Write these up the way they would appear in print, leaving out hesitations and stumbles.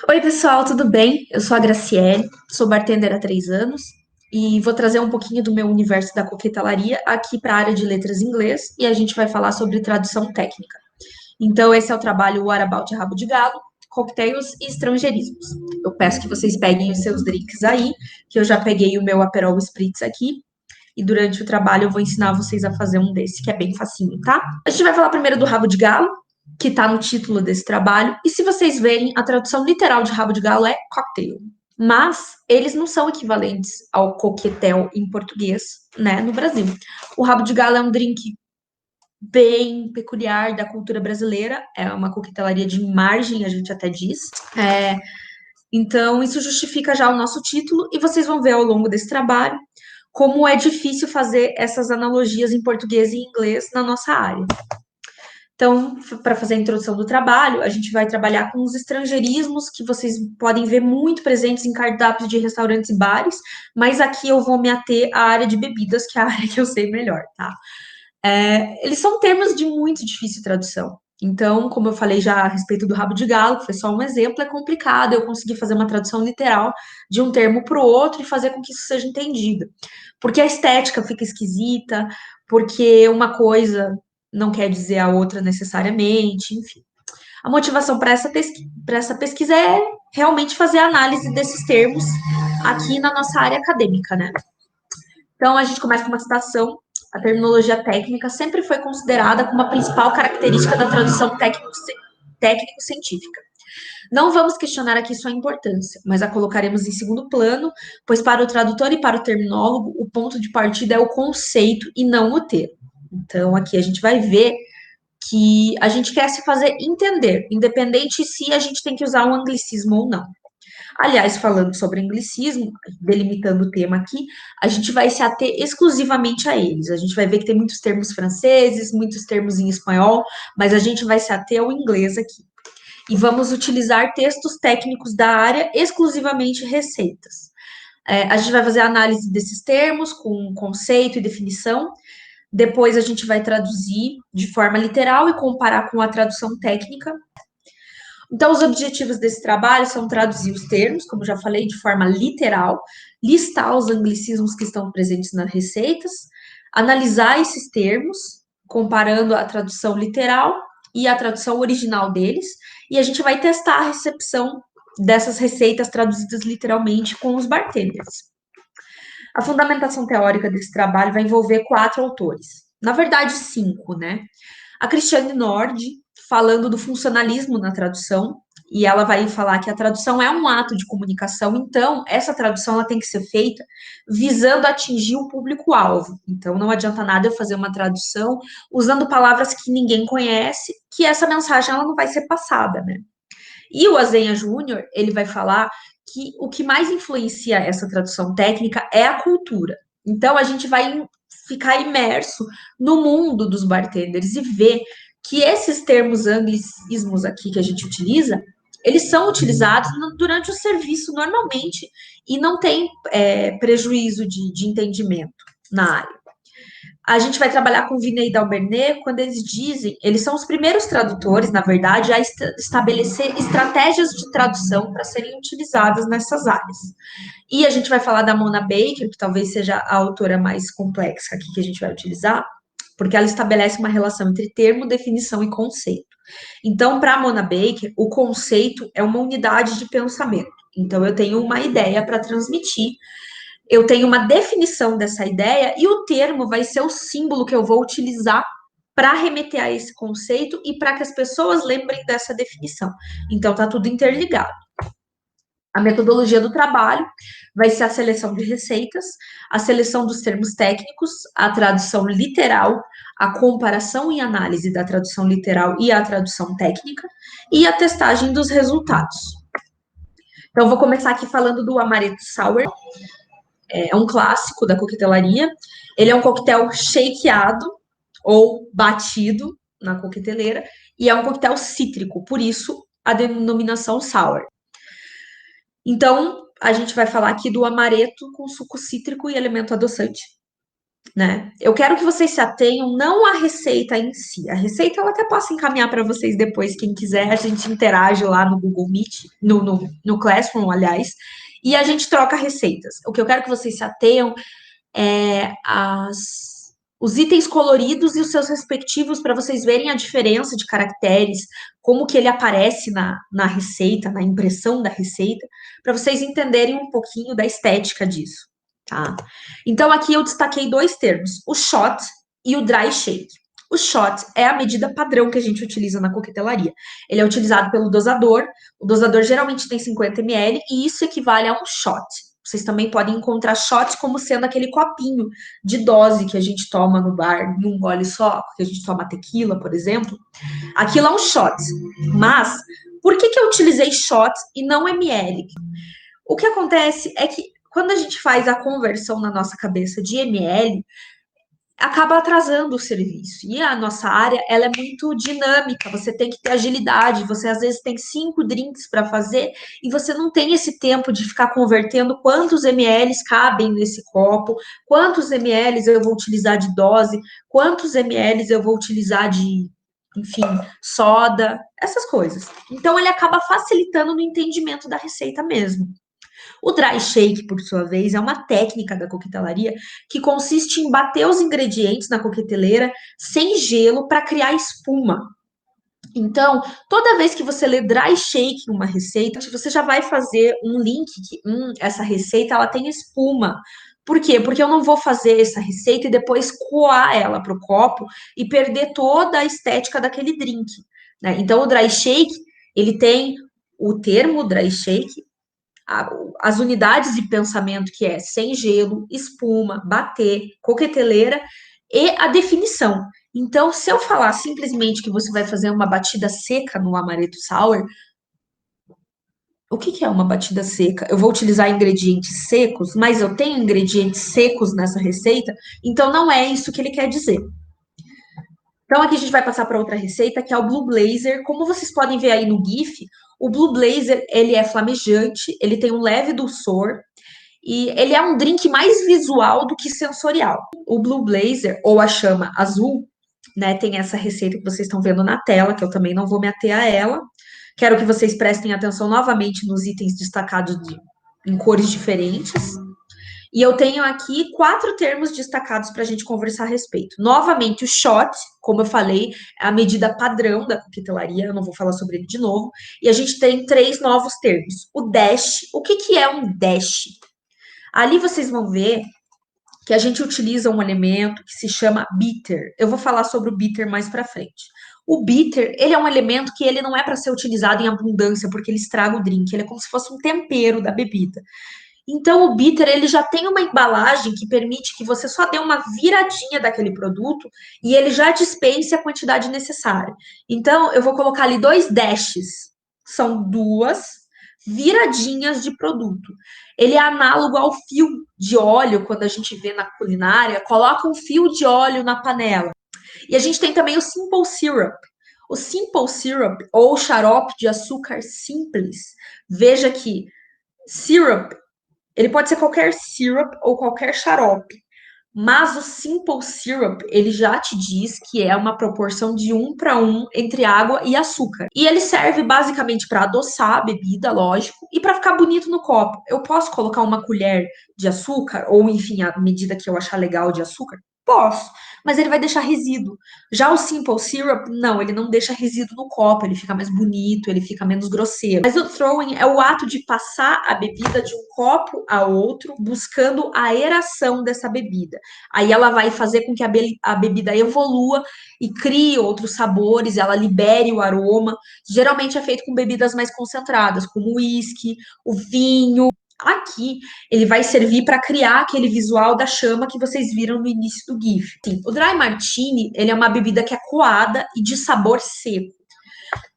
Oi, pessoal, tudo bem? Eu sou a Graciele, sou bartender há 3 anos e vou trazer um pouquinho do meu universo da coquetelaria aqui para a área de letras em inglês e a gente vai falar sobre tradução técnica. Então, esse é o trabalho What About Rabo de Galo, Cocktails e Estrangeirismos. Eu peço que vocês peguem os seus drinks aí, que eu já peguei o meu Aperol Spritz aqui e durante o trabalho eu vou ensinar vocês a fazer um desse, que é bem facinho, tá? A gente vai falar primeiro do rabo de galo, que está no título desse trabalho, e se vocês verem, a tradução literal de rabo de galo é cocktail. Mas eles não são equivalentes ao coquetel em português, né, no Brasil. O rabo de galo é um drink bem peculiar da cultura brasileira, é uma coquetelaria de margem, a gente até diz. Então, isso justifica já o nosso título, e vocês vão ver ao longo desse trabalho como é difícil fazer essas analogias em português e inglês na nossa área. Então, para fazer a introdução do trabalho, a gente vai trabalhar com os estrangeirismos que vocês podem ver muito presentes em cardápios de restaurantes e bares, mas aqui eu vou me ater à área de bebidas, que é a área que eu sei melhor, tá? Eles são termos de muito difícil tradução. Então, como eu falei já a respeito do rabo de galo, que foi só um exemplo, é complicado eu conseguir fazer uma tradução literal de um termo para o outro e fazer com que isso seja entendido. Porque a estética fica esquisita, porque uma coisa não quer dizer a outra necessariamente, enfim. A motivação para essa pesquisa é realmente fazer a análise desses termos aqui na nossa área acadêmica, né? Então, a gente começa com uma citação. A terminologia técnica sempre foi considerada como a principal característica da tradução técnico-científica. Não vamos questionar aqui sua importância, mas a colocaremos em segundo plano, pois para o tradutor e para o terminólogo, o ponto de partida é o conceito e não o termo. Então, aqui a gente vai ver que a gente quer se fazer entender, independente se a gente tem que usar um anglicismo ou não. Aliás, falando sobre anglicismo, delimitando o tema aqui, a gente vai se ater exclusivamente a eles. A gente vai ver que tem muitos termos franceses, muitos termos em espanhol, mas a gente vai se ater ao inglês aqui. E vamos utilizar textos técnicos da área, exclusivamente receitas. A gente vai fazer a análise desses termos com conceito e definição. Depois a gente vai traduzir de forma literal e comparar com a tradução técnica. Então, os objetivos desse trabalho são traduzir os termos, como já falei, de forma literal, listar os anglicismos que estão presentes nas receitas, analisar esses termos, comparando a tradução literal e a tradução original deles, e a gente vai testar a recepção dessas receitas traduzidas literalmente com os bartenders. A fundamentação teórica desse trabalho vai envolver 4 autores. Na verdade, 5, né? A Christiane Nord, falando do funcionalismo na tradução, e ela vai falar que a tradução é um ato de comunicação, então essa tradução ela tem que ser feita visando atingir o público-alvo. Então não adianta nada eu fazer uma tradução usando palavras que ninguém conhece, que essa mensagem ela não vai ser passada, né? E o Azenha Júnior, ele vai falar que o que mais influencia essa tradução técnica é a cultura. Então, a gente vai ficar imerso no mundo dos bartenders e ver que esses termos anglicismos aqui que a gente utiliza, eles são utilizados durante o serviço normalmente e não tem prejuízo de entendimento na área. A gente vai trabalhar com Vinay e Dalbernet quando eles dizem, eles são os primeiros tradutores, na verdade, a estabelecer estratégias de tradução para serem utilizadas nessas áreas. E a gente vai falar da Mona Baker, que talvez seja a autora mais complexa aqui que a gente vai utilizar, porque ela estabelece uma relação entre termo, definição e conceito. Então, para a Mona Baker, o conceito é uma unidade de pensamento. Então, eu tenho uma ideia para transmitir, eu tenho uma definição dessa ideia e o termo vai ser o símbolo que eu vou utilizar para remeter a esse conceito e para que as pessoas lembrem dessa definição. Então, tá tudo interligado. A metodologia do trabalho vai ser a seleção de receitas, a seleção dos termos técnicos, a tradução literal, a comparação e análise da tradução literal e a tradução técnica e a testagem dos resultados. Então, vou começar aqui falando do Amaretto Sour. É um clássico da coquetelaria. Ele é um coquetel shakeado ou batido na coqueteleira e é um coquetel cítrico, por isso a denominação sour. Então, a gente vai falar aqui do amaretto com suco cítrico e elemento adoçante. né? Eu quero que vocês se atenham não à receita em si. A receita eu até posso encaminhar para vocês depois, quem quiser, a gente interage lá no Google Meet, no Classroom, aliás, e a gente troca receitas. O que eu quero que vocês se atenham os itens coloridos e os seus respectivos para vocês verem a diferença de caracteres, como que ele aparece na receita, na impressão da receita, para vocês entenderem um pouquinho da estética disso, tá? Então, aqui eu destaquei dois termos, o shot e o dry shake. O shot é a medida padrão que a gente utiliza na coquetelaria. Ele é utilizado pelo dosador, o dosador geralmente tem 50 ml, e isso equivale a um shot. Vocês também podem encontrar shot como sendo aquele copinho de dose que a gente toma no bar num gole só, que a gente toma tequila, por exemplo. Aquilo é um shot. Mas, por que eu utilizei shot e não ml? O que acontece é que quando a gente faz a conversão na nossa cabeça de ml, acaba atrasando o serviço. E a nossa área, ela é muito dinâmica, você tem que ter agilidade, você às vezes tem 5 drinks para fazer e você não tem esse tempo de ficar convertendo quantos ml cabem nesse copo, quantos ml eu vou utilizar de dose, quantos ml eu vou utilizar de, enfim, soda, essas coisas. Então ele acaba facilitando no entendimento da receita mesmo. O dry shake, por sua vez, é uma técnica da coquetelaria que consiste em bater os ingredientes na coqueteleira sem gelo para criar espuma. Então, toda vez que você lê dry shake em uma receita, você já vai fazer um link que essa receita ela tem espuma. Por quê? Porque eu não vou fazer essa receita e depois coar ela para o copo e perder toda a estética daquele drink, né? Então, o dry shake, ele tem o termo dry shake, as unidades de pensamento que é sem gelo, espuma, bater, coqueteleira e a definição. Então, se eu falar simplesmente que você vai fazer uma batida seca no amaretto sour, o que é uma batida seca? Eu vou utilizar ingredientes secos, mas eu tenho ingredientes secos nessa receita, então não é isso que ele quer dizer. Então, aqui a gente vai passar para outra receita, que é o Blue Blazer. Como vocês podem ver aí no GIF, o Blue Blazer, ele é flamejante, ele tem um leve dulçor, e ele é um drink mais visual do que sensorial. O Blue Blazer, ou a chama azul, né, tem essa receita que vocês estão vendo na tela, que eu também não vou me ater a ela. Quero que vocês prestem atenção novamente nos itens destacados em cores diferentes. E eu tenho aqui 4 termos destacados para a gente conversar a respeito. Novamente, o shot, como eu falei, é a medida padrão da coquetelaria, eu não vou falar sobre ele de novo. E a gente tem 3 novos termos. O dash, o que é um dash? Ali vocês vão ver que a gente utiliza um elemento que se chama bitter. Eu vou falar sobre o bitter mais para frente. O bitter, ele é um elemento que ele não é para ser utilizado em abundância, porque ele estraga o drink, ele é como se fosse um tempero da bebida. Então, o bitter, ele já tem uma embalagem que permite que você só dê uma viradinha daquele produto e ele já dispense a quantidade necessária. Então, eu vou colocar ali 2 dashes. São 2 viradinhas de produto. Ele é análogo ao fio de óleo, quando a gente vê na culinária, coloca um fio de óleo na panela. E a gente tem também o simple syrup. O simple syrup, ou xarope de açúcar simples. Veja que syrup ele pode ser qualquer syrup ou qualquer xarope, mas o simple syrup, ele já te diz que é uma proporção de 1 para 1 entre água e açúcar. E ele serve basicamente para adoçar a bebida, lógico, e para ficar bonito no copo. Eu posso colocar uma colher de açúcar, ou enfim, a medida que eu achar legal de açúcar? Posso, mas ele vai deixar resíduo. Já o simple syrup, não, ele não deixa resíduo no copo, ele fica mais bonito, ele fica menos grosseiro. Mas o throwing é o ato de passar a bebida de um copo a outro, buscando a aeração dessa bebida. Aí ela vai fazer com que a bebida evolua e crie outros sabores, ela libere o aroma. Geralmente é feito com bebidas mais concentradas, como o uísque, o vinho. Aqui, ele vai servir para criar aquele visual da chama que vocês viram no início do GIF. Sim, o Dry Martini, ele é uma bebida que é coada e de sabor seco.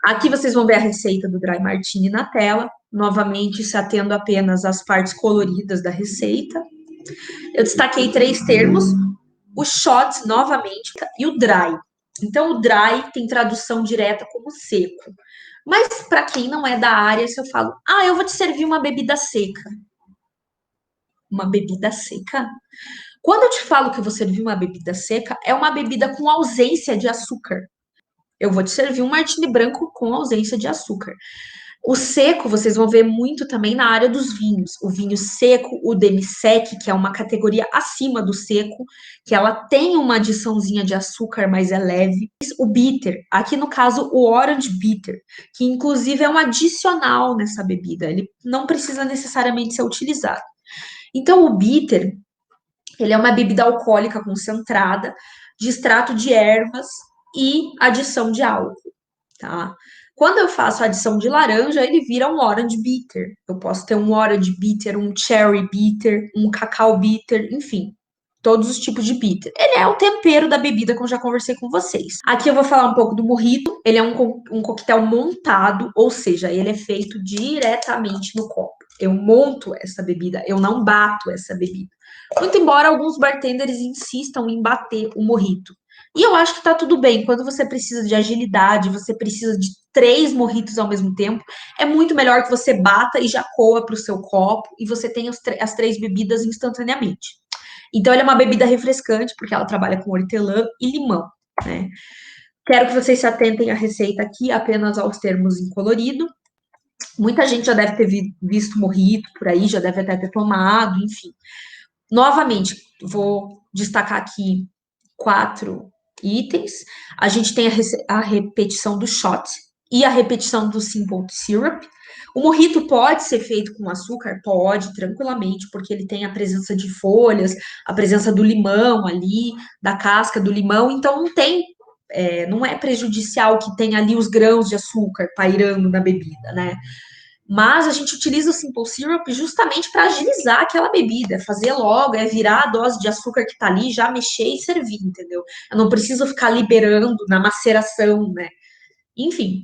Aqui vocês vão ver a receita do Dry Martini na tela, novamente se atendo apenas às partes coloridas da receita. Eu destaquei 3 termos, o shot, novamente, e o dry. Então, o dry tem tradução direta como seco. Mas, para quem não é da área, se eu falo, eu vou te servir uma bebida seca. Uma bebida seca? Quando eu te falo que eu vou servir uma bebida seca, é uma bebida com ausência de açúcar. Eu vou te servir um martini branco com ausência de açúcar. O seco, vocês vão ver muito também na área dos vinhos. O vinho seco, o demi-sec, que é uma categoria acima do seco, que ela tem uma adiçãozinha de açúcar, mas é leve. O bitter, aqui no caso o orange bitter, que inclusive é um adicional nessa bebida. Ele não precisa necessariamente ser utilizado. Então o bitter, ele é uma bebida alcoólica concentrada, de extrato de ervas e adição de álcool, tá? Quando eu faço a adição de laranja, ele vira um orange bitter. Eu posso ter um orange bitter, um cherry bitter, um cacau bitter, enfim, todos os tipos de bitter. Ele é o tempero da bebida, como eu já conversei com vocês. Aqui eu vou falar um pouco do mojito. Ele é um coquetel montado, ou seja, ele é feito diretamente no copo. Eu monto essa bebida, eu não bato essa bebida. Muito embora alguns bartenders insistam em bater o mojito. E eu acho que tá tudo bem. Quando você precisa de agilidade, você precisa de 3 mojitos ao mesmo tempo, é muito melhor que você bata e já coa para o seu copo e você tenha as 3 bebidas instantaneamente. Então, ela é uma bebida refrescante, porque ela trabalha com hortelã e limão, né? Quero que vocês se atentem à receita aqui, apenas aos termos em colorido. Muita gente já deve ter visto mojito por aí, já deve até ter tomado, enfim. Novamente, vou destacar aqui 4 itens. A gente tem a repetição do shot e a repetição do simple syrup. O mojito pode ser feito com açúcar? Pode, tranquilamente, porque ele tem a presença de folhas, a presença do limão ali, da casca do limão, então não é prejudicial que tenha ali os grãos de açúcar pairando na bebida, né? Mas a gente utiliza o simple syrup justamente para agilizar aquela bebida, fazer logo, virar a dose de açúcar que tá ali, já mexer e servir, entendeu? Eu não preciso ficar liberando na maceração, né? Enfim,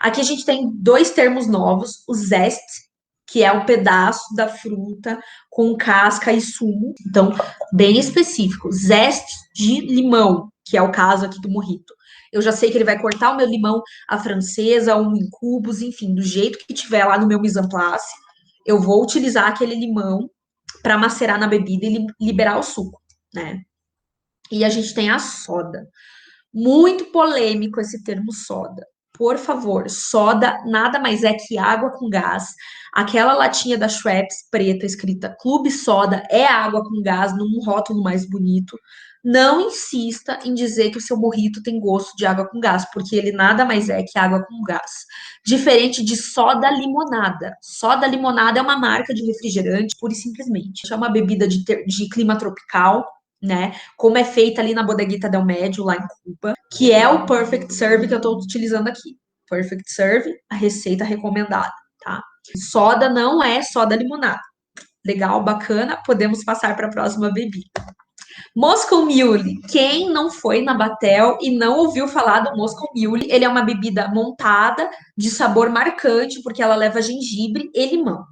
aqui a gente tem 2 termos novos, o zest, que é um pedaço da fruta com casca e sumo, então, bem específico. Zest de limão, que é o caso aqui do mojito. Eu já sei que ele vai cortar o meu limão à francesa, um em cubos, enfim, do jeito que tiver lá no meu mise en place, eu vou utilizar aquele limão para macerar na bebida e liberar o suco, né? E a gente tem a soda. Muito polêmico esse termo soda. Por favor, soda nada mais é que água com gás. Aquela latinha da Schweppes preta escrita Clube Soda é água com gás num rótulo mais bonito. Não insista em dizer que o seu mojito tem gosto de água com gás, porque ele nada mais é que água com gás. Diferente de soda limonada. Soda limonada é uma marca de refrigerante, pura e simplesmente. É uma bebida de clima tropical, né? Como é feita ali na Bodeguita Del Médio, lá em Cuba, que é o Perfect Serve que eu estou utilizando aqui. Perfect Serve, a receita recomendada, tá? Soda não é soda limonada. Legal, bacana, podemos passar para a próxima bebida. Moscow Mule. Quem não foi na Batel e não ouviu falar do Moscow Mule, ele é uma bebida montada, de sabor marcante, porque ela leva gengibre e limão.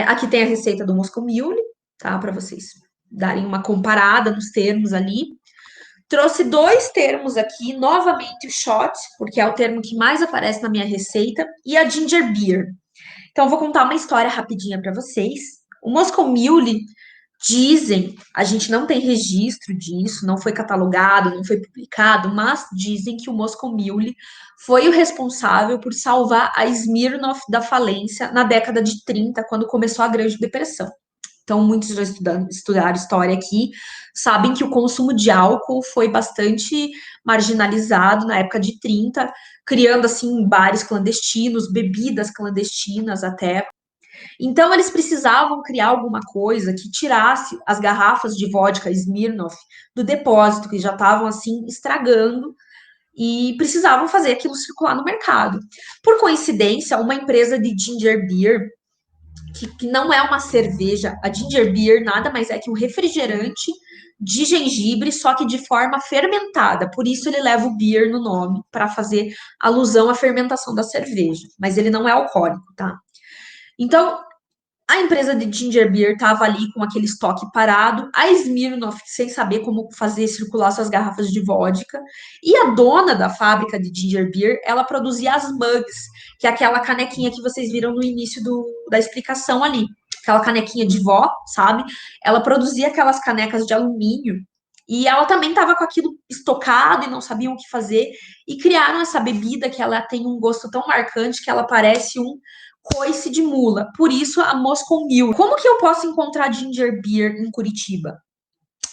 Aqui tem a receita do Moscow Mule, tá? Para vocês darem uma comparada nos termos ali. Trouxe 2 termos aqui, novamente o shot, porque é o termo que mais aparece na minha receita, e a ginger beer. Então, eu vou contar uma história rapidinha para vocês. O Moscow Mule, dizem, a gente não tem registro disso, não foi catalogado, não foi publicado, mas dizem que o Moscow Mule foi o responsável por salvar a Smirnoff da falência na década de 30, quando começou a Grande Depressão. Então, muitos já estudaram história aqui, sabem que o consumo de álcool foi bastante marginalizado na época de 30, criando, assim, bares clandestinos, bebidas clandestinas até. Então, eles precisavam criar alguma coisa que tirasse as garrafas de vodka Smirnoff do depósito, que já estavam, assim, estragando, e precisavam fazer aquilo circular no mercado. Por coincidência, uma empresa de ginger beer que não é uma cerveja. A ginger beer nada mais é que um refrigerante de gengibre, só que de forma fermentada. Por isso ele leva o beer no nome, para fazer alusão à fermentação da cerveja. Mas ele não é alcoólico, tá? Então, a empresa de ginger beer estava ali com aquele estoque parado, a Smirnoff sem saber como fazer circular suas garrafas de vodka, e a dona da fábrica de ginger beer, ela produzia as mugs, que é aquela canequinha que vocês viram no início da explicação ali. aquela canequinha de vó, sabe? Ela produzia aquelas canecas de alumínio e ela também estava com aquilo estocado e não sabia o que fazer. E criaram essa bebida que ela tem um gosto tão marcante que ela parece um coice de mula. Por isso a Moscow Mule. Como que eu posso encontrar ginger beer em Curitiba?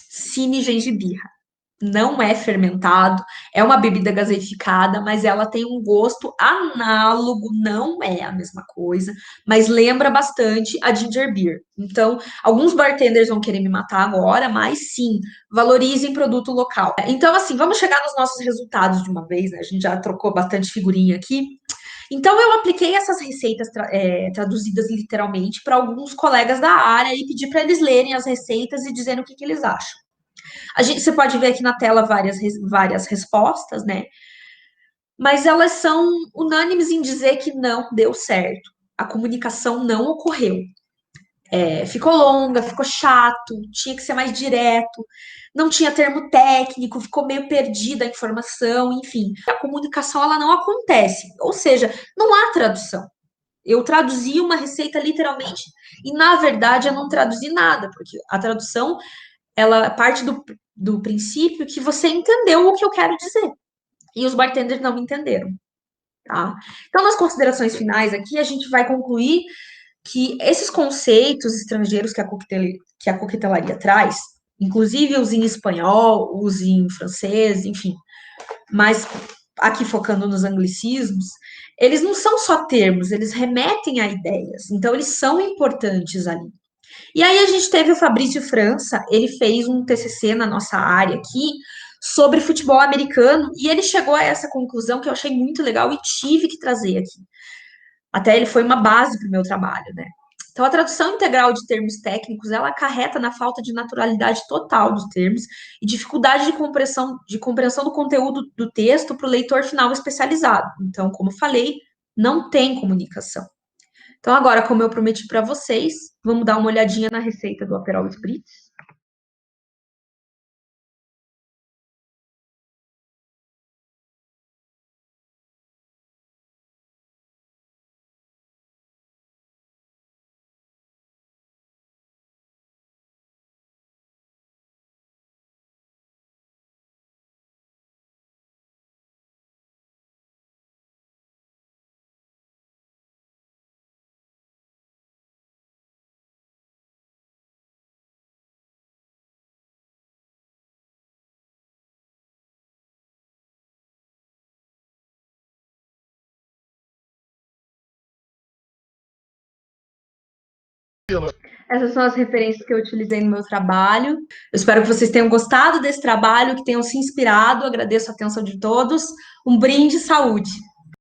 Cine Gengibirra. Não é fermentado, é uma bebida gaseificada, mas ela tem um gosto análogo, não é a mesma coisa, mas lembra bastante a ginger beer. Então, alguns bartenders vão querer me matar agora, mas sim, valorizem produto local. Então, assim, vamos chegar nos nossos resultados de uma vez, né? A gente já trocou bastante figurinha aqui. Então, eu apliquei essas receitas traduzidas literalmente para alguns colegas da área e pedi para eles lerem as receitas e dizerem o que eles acham. Você pode ver aqui na tela várias respostas, né? Mas elas são unânimes em dizer que não deu certo. A comunicação não ocorreu. Ficou longa, ficou chato, tinha que ser mais direto, não tinha termo técnico, ficou meio perdida a informação, enfim. A comunicação ela não acontece, ou seja, não há tradução. Eu traduzi uma receita literalmente e, na verdade, eu não traduzi nada, porque a tradução ela parte do princípio que você entendeu o que eu quero dizer. E os bartenders não entenderam, tá? Então, nas considerações finais aqui, a gente vai concluir que esses conceitos estrangeiros que a coquetelaria traz, inclusive os em espanhol, os em francês, enfim, mas aqui focando nos anglicismos, eles não são só termos, eles remetem a ideias. Então, eles são importantes ali. E aí a gente teve o Fabrício França, ele fez um TCC na nossa área aqui sobre futebol americano e ele chegou a essa conclusão que eu achei muito legal e tive que trazer aqui. Até ele foi uma base para o meu trabalho, né? Então, a tradução integral de termos técnicos, ela acarreta na falta de naturalidade total dos termos e dificuldade de compreensão do conteúdo do texto para o leitor final especializado. Então, como falei, não tem comunicação. Então, agora, como eu prometi para vocês, vamos dar uma olhadinha na receita do Aperol Spritz. Essas são as referências que eu utilizei no meu trabalho. Eu espero que vocês tenham gostado desse trabalho, que tenham se inspirado. Agradeço a atenção de todos. Um brinde, saúde!